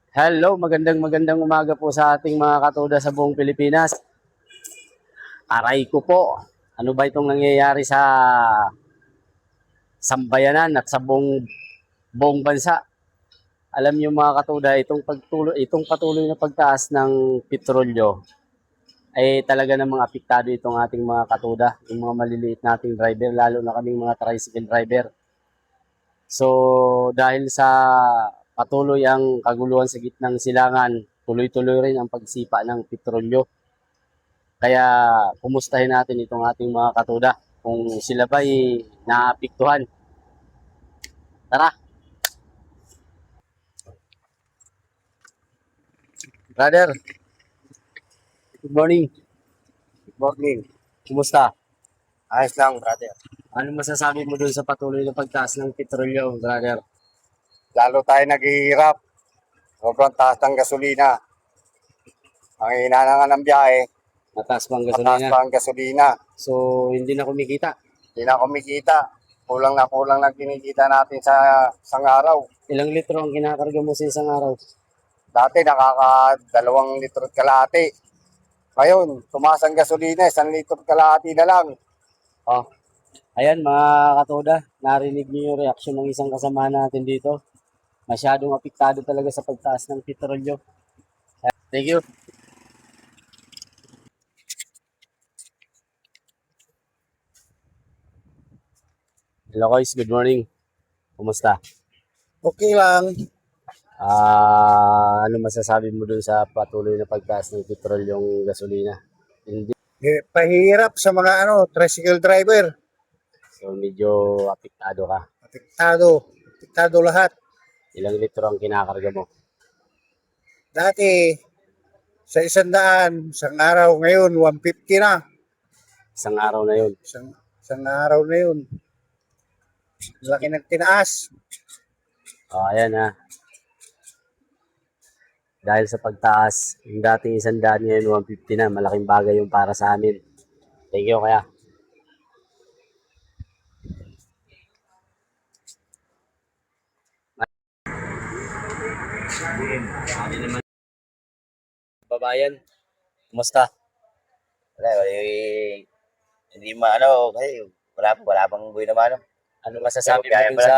Hello, magandang umaga po sa ating mga katoda sa buong Pilipinas. Aray ko po, ano ba itong nangyayari sa sambayanan at sa buong bansa? Alam niyo mga katoda, itong patuloy na pagtaas ng petrolyo ay talaga namang apektado itong ating mga katoda, yung mga maliliit nating driver, lalo na kaming mga tricycle driver. So, dahil sa patuloy ang kaguluhan sa gitnang silangan, tuloy-tuloy rin ang pagsipa ng petrolyo. Kaya kumustahin natin itong ating mga katuda kung sila ba'y naapektuhan. Tara, brother. Good morning. Good morning. Kumusta? Ayos lang, brother. Ano masasabi mo dun sa patuloy na pagtaas ng petrolyo, brother? Lalo tayo naghihirap. Sobrang taas ng gasolina. Ang hina na nga ng biyahe, Mataas pa ang mataas gasolina. pa ang gasolina. So, hindi na kumikita. Hindi na kumikita. Kulang na kinikita natin sa isang araw. Ilang litro ang kinakarga mo sa isang araw? Dati nakaka 2 litro at kalahati. Ngayon, tumaas ang gasolina, 1 litro at kalahati na lang. Oh, ayan mga katoda, narinig niyo yung reaksyon ng isang kasama natin dito. Masyadong apektado talaga sa pagtaas ng petrolyo. Thank you. Hello guys, good morning. Kumusta? Okay lang. Ano masasabi mo dun sa patuloy na pagtaas ng petrolyong gasolina? Hindi. Pahirap sa mga tricycle driver. So medyo apektado ka. Apektado lahat. Ilang litro ang kinakarga mo? Dati, sa 100, isang araw ngayon, 150 na. Isang araw na yun. Isang araw na yun. Laki ng tinaas. Ayan ha. Dahil sa pagtaas, yung dating 100 ngayon 150 na. Malaking bagay yung para sa amin. Thank you kaya. Babayan, kumusta? Wala, hindi maano, kasi wala pang buhay naman. Ano masasabi mo Kaya dun pala. sa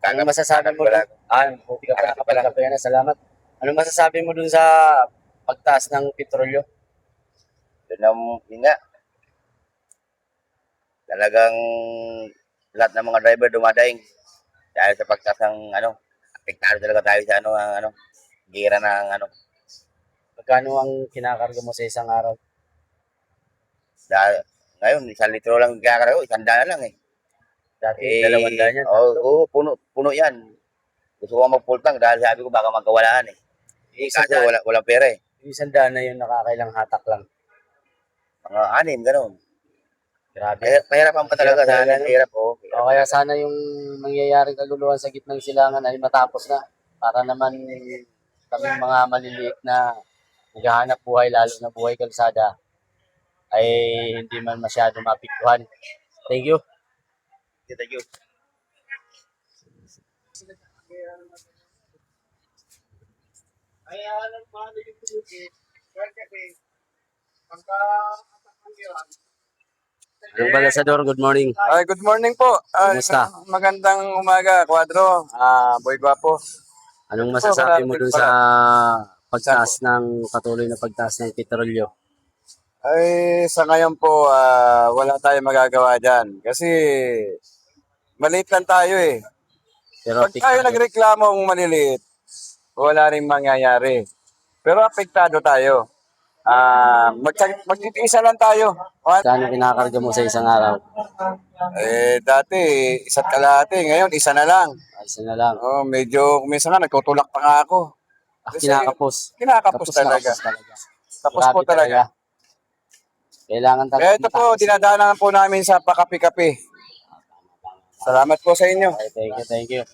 ano masasabi mo dun? Buti ka pala kapag na, salamat. Ano masasabi mo dun sa pagtaas ng petrolyo? Yun nga, talagang lahat ng mga driver dumadaing dahil sa pagtaas ng apektado talaga tayo sa gira ng Magkano ang kinakarga mo sa isang araw? dahil ngayon, 1 litro lang kaya 100 na lang eh. Dati 200 yan. Oo, puno yan. Gusto ko mag-full tank dahil sabi ko baka magkawalaan eh. Kasi walang pera eh. Yung 100 na yun nakakailang hatak lang. Mga 6, gano'n. Grabe. Pahirapan pa talaga Hirap sa talaga, akin. no? Hirap oh. O kaya sana yung nangyayaring kaguluhan sa gitnang silangan ay matapos na para naman kami mga maliliit na naghahanap buhay, lalo na buhay kalsada, ay hindi man masyado mapiktuhan. Thank you. Thank you. Yung Balasador, good morning. Ay, good morning po. Kumusta? Magandang umaga, Kwadro. Boy Guapo. Anong masasabi mo dun sa pagtaas ng patuloy na pagtaas ng petrolyo? Ay, sa ngayon po, wala tayong magagawa dyan. Kasi, maliit lang tayo eh. Pero Pag tayo nagreklamong maliliit, wala rin mangyayari. Pero apektado tayo. Magtitiisa lang tayo. Kano kinakarga mo sa isang araw? Dati, isa't kalahati. Ngayon, isa na lang. Isa na lang. Medyo, minsan nga, nagtutulak pa nga ako. Kinakapos. Kinakapos talaga. Kapos talaga. Tapos po Grabe talaga. Kailangan talaga. Kaya ito po, dinadaanan po namin sa pakapi-kapi. Salamat po sa inyo. Okay, thank you.